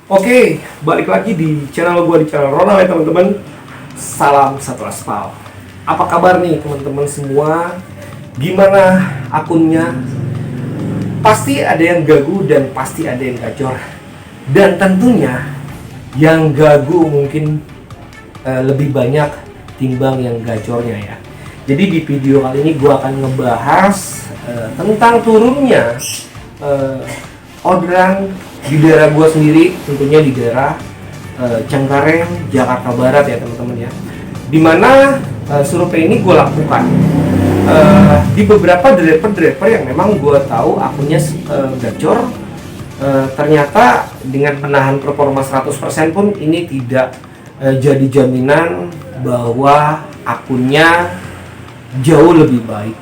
Oke, balik lagi di channel gue, di channel Ronald ya teman-teman. Salam satu aspal. Apa kabar nih teman-teman semua? Gimana akunnya? Pasti ada yang gagu dan pasti ada yang gacor. Dan tentunya yang gagu mungkin lebih banyak timbang yang gacornya ya. Jadi di video kali ini gue akan ngebahas tentang turunnya orderan di daerah gue sendiri, tentunya di daerah Cengkareng, Jakarta Barat ya teman-teman ya. Dimana survei ini gue lakukan di beberapa driver yang memang gue tahu akunnya gacor. Ternyata dengan penahan performa 100% pun ini tidak jadi jaminan bahwa akunnya jauh lebih baik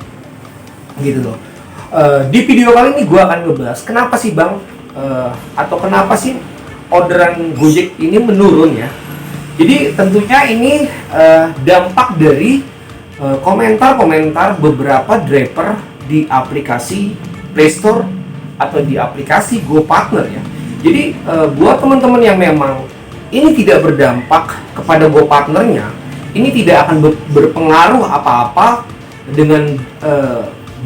gitu loh. Di video kali ini gue akan ngebahas kenapa sih bang atau kenapa sih orderan Gojek ini menurun ya. Jadi tentunya ini dampak dari komentar-komentar beberapa driver di aplikasi Playstore atau di aplikasi GoPartner ya. Jadi buat teman-teman yang memang ini tidak berdampak kepada GoPartnernya, ini tidak akan berpengaruh apa-apa dengan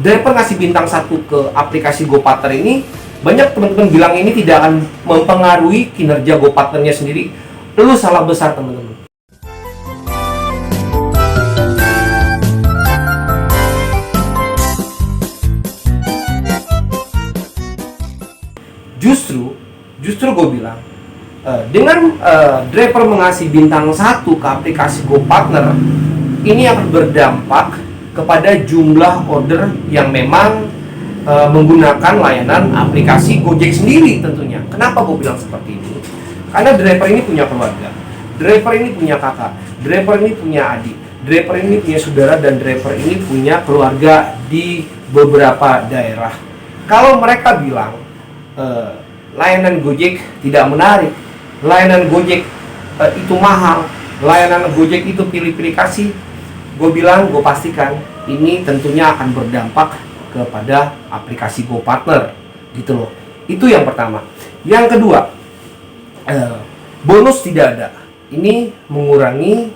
driver ngasih bintang 1 ke aplikasi GoPartner ini. Banyak teman-teman bilang ini tidak akan mempengaruhi kinerja GoPartnernya sendiri. Lu salah besar teman-teman. Justru gue bilang dengan driver mengasih bintang 1 ke aplikasi GoPartner, ini akan berdampak kepada jumlah order yang memang menggunakan layanan aplikasi Gojek sendiri tentunya. Kenapa gue bilang seperti ini? Karena driver ini punya keluarga, driver ini punya kakak, driver ini punya adik, driver ini punya saudara, dan driver ini punya keluarga di beberapa daerah. Kalau mereka bilang layanan Gojek tidak menarik, layanan Gojek itu mahal, layanan Gojek itu pilih-pilih kasih, gue bilang, gue pastikan ini tentunya akan berdampak kepada aplikasi GoPartner gitu loh. Itu yang pertama. Yang kedua, bonus tidak ada. Ini mengurangi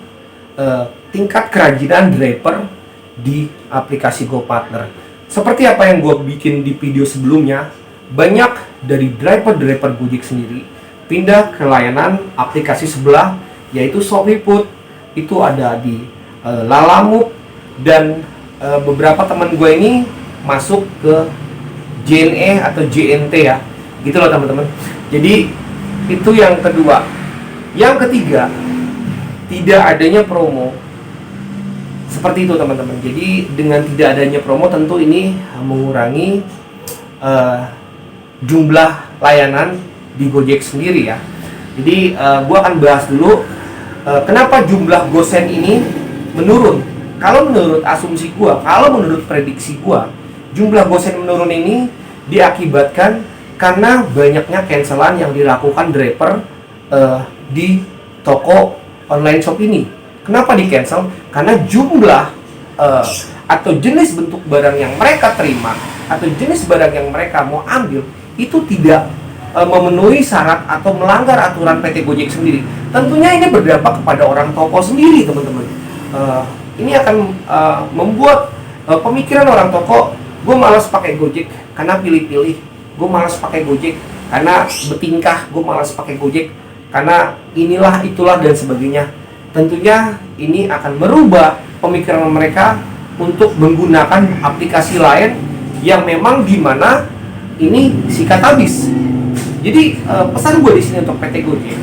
tingkat kerajinan driver di aplikasi GoPartner. Seperti apa yang gue bikin di video sebelumnya, banyak dari driver Gojek sendiri pindah ke layanan aplikasi sebelah, yaitu ShopeeFood. Itu ada di Lalamove, dan beberapa teman gue ini masuk ke JNE atau JNT ya, gitu loh teman-teman. Jadi itu yang kedua. Yang ketiga, tidak adanya promo. Seperti itu teman-teman. Jadi dengan tidak adanya promo, tentu ini mengurangi jumlah layanan di Gojek sendiri ya. Jadi gua akan bahas dulu kenapa jumlah gosen ini menurun. Kalau menurut asumsi gua, kalau menurut prediksi gua, jumlah gosen menurun ini diakibatkan karena banyaknya cancelan yang dilakukan driver di toko online shop ini. Kenapa di cancel? Karena jumlah atau jenis bentuk barang yang mereka terima atau jenis barang yang mereka mau ambil itu tidak memenuhi syarat atau melanggar aturan PT Gojek sendiri. Tentunya ini berdampak kepada orang toko sendiri teman-teman. Ini akan membuat pemikiran orang toko, gue malas pakai Gojek karena pilih-pilih, gue malas pakai Gojek karena bertingkah, gue malas pakai Gojek karena inilah itulah dan sebagainya. Tentunya ini akan merubah pemikiran mereka untuk menggunakan aplikasi lain yang memang dimana ini sikat habis. Jadi pesan gue di sini untuk PT Gojek,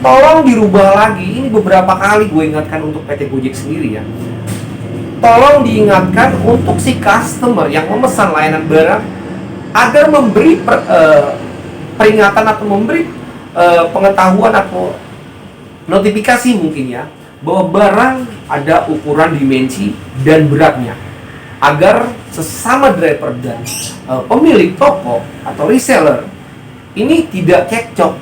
tolong dirubah lagi. Ini beberapa kali gue ingatkan untuk PT Gojek sendiri ya. Tolong diingatkan untuk si customer yang memesan layanan barang agar memberi peringatan atau memberi pengetahuan atau notifikasi mungkin ya, bahwa barang ada ukuran, dimensi, dan beratnya, agar sesama driver dan pemilik toko atau reseller ini tidak cekcok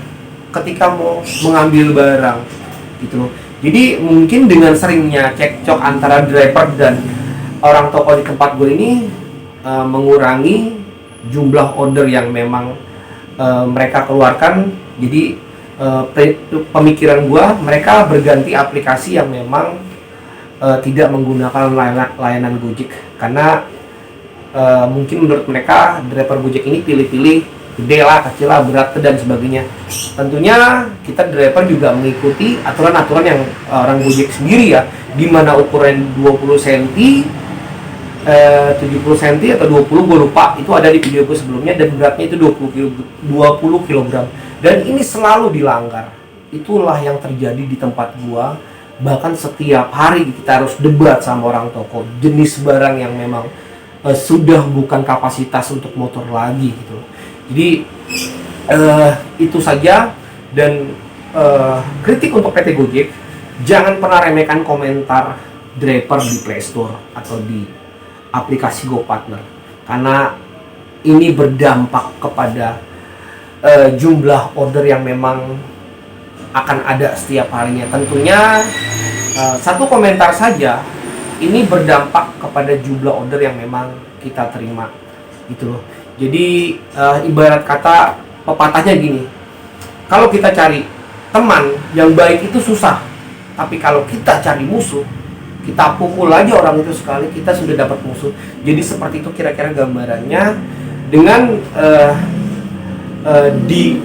ketika mau mengambil barang gitu loh. Jadi mungkin dengan seringnya cekcok antara driver dan orang toko di tempat gue ini mengurangi jumlah order yang memang mereka keluarkan. Jadi pemikiran gua, mereka berganti aplikasi yang memang tidak menggunakan layanan Gojek, karena mungkin menurut mereka driver Gojek ini pilih-pilih, gede lah, kecil lah, berat dan sebagainya. Tentunya kita driver juga mengikuti aturan-aturan yang orang Gojek sendiri ya, di mana ukuran 20 cm, 70 cm atau 20, gue lupa, itu ada di video gue sebelumnya, dan beratnya itu 20 kg. Dan ini selalu dilanggar. Itulah yang terjadi di tempat gua. Bahkan setiap hari kita harus debat sama orang toko jenis barang yang memang sudah bukan kapasitas untuk motor lagi gitu. Jadi itu saja. Dan kritik untuk PT Gojek, jangan pernah remehkan komentar driver di Play Store atau di aplikasi GoPartner, karena ini berdampak kepada jumlah order yang memang akan ada setiap harinya. Tentunya satu komentar saja ini berdampak kepada jumlah order yang memang kita terima gitu loh. Jadi ibarat kata pepatahnya gini, kalau kita cari teman yang baik itu susah, tapi kalau kita cari musuh, kita pukul aja orang itu sekali, kita sudah dapat musuh. Jadi seperti itu kira-kira gambarannya. Dengan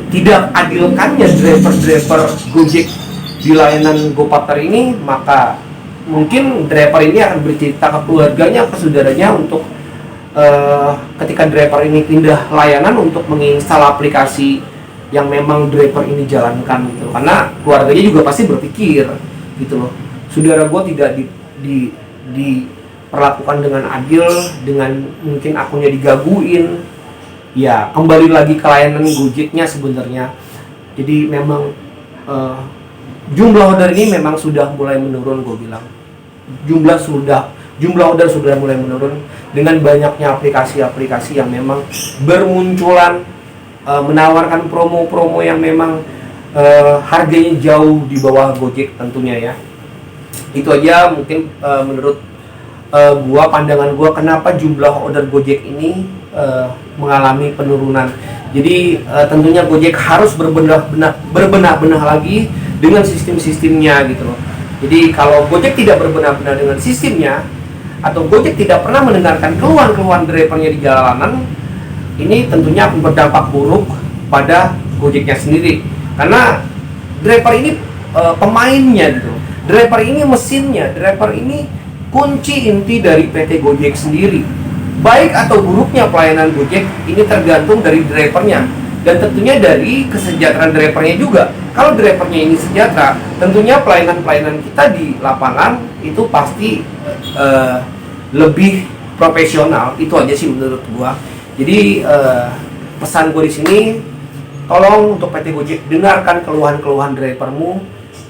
tidak adilkannya driver Gojek di layanan GoPartner ini, maka mungkin driver ini akan bercerita ke keluarganya, ke saudaranya untuk ketika driver ini pindah layanan untuk menginstal aplikasi yang memang driver ini jalankan gitu. Karena keluarganya juga pasti berpikir gitu loh, saudara gue tidak diperlakukan dengan adil, dengan mungkin akunnya digaguin. Ya, kembali lagi ke layanan Gojeknya sebenarnya. Jadi memang jumlah order ini memang sudah mulai menurun, gue bilang. Jumlah order sudah mulai menurun dengan banyaknya aplikasi-aplikasi yang memang bermunculan, menawarkan promo-promo yang memang harganya jauh di bawah Gojek tentunya ya. Itu aja mungkin menurut pandangan gua kenapa jumlah order Gojek ini mengalami penurunan. Jadi tentunya Gojek harus berbenah-benah lagi dengan sistem-sistemnya gitu loh. Jadi kalau Gojek tidak berbenah-benah dengan sistemnya, atau Gojek tidak pernah mendengarkan keluhan-keluhan drivernya di jalanan, ini tentunya akan berdampak buruk pada Gojeknya sendiri. Karena driver ini pemainnya gitu. Driver ini mesinnya, driver ini kunci inti dari PT Gojek sendiri. Baik atau buruknya pelayanan Gojek ini tergantung dari drivernya, dan tentunya dari kesejahteraan drivernya juga. Kalau drivernya ini sejahtera, tentunya pelayanan-pelayanan kita di lapangan itu pasti lebih profesional. Itu aja sih menurut gua. Jadi pesan gua di sini, tolong untuk PT Gojek dengarkan keluhan-keluhan drivermu.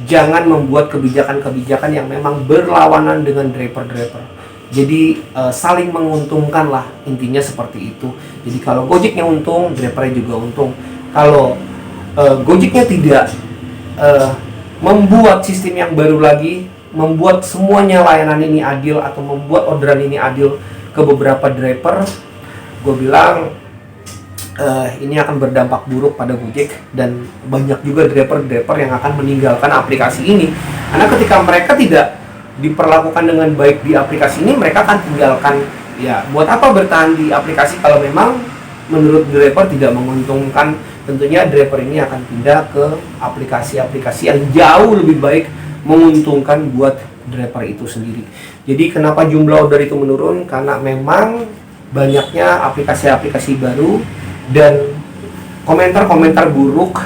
Jangan membuat kebijakan-kebijakan yang memang berlawanan dengan driver-driver. Jadi saling menguntungkan lah, intinya seperti itu. Jadi kalau Gojeknya untung, drivernya juga untung. Kalau Gojeknya tidak membuat sistem yang baru lagi, membuat semuanya layanan ini adil, atau membuat orderan ini adil ke beberapa driver, gue bilang ini akan berdampak buruk pada Gojek, dan banyak juga driver-driver yang akan meninggalkan aplikasi ini. Karena ketika mereka tidak diperlakukan dengan baik di aplikasi ini, mereka akan tinggalkan. Ya, buat apa bertahan di aplikasi kalau memang menurut driver tidak menguntungkan? Tentunya driver ini akan pindah ke aplikasi-aplikasi yang jauh lebih baik, menguntungkan buat driver itu sendiri. Jadi kenapa jumlah order itu menurun? Karena memang banyaknya aplikasi-aplikasi baru dan komentar-komentar buruk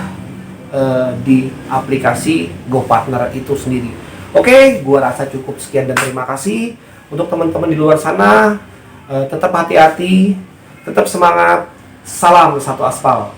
di aplikasi GoPartner itu sendiri. Oke, gua rasa cukup sekian dan terima kasih. Untuk teman-teman di luar sana, tetap hati-hati, tetap semangat. Salam satu aspal.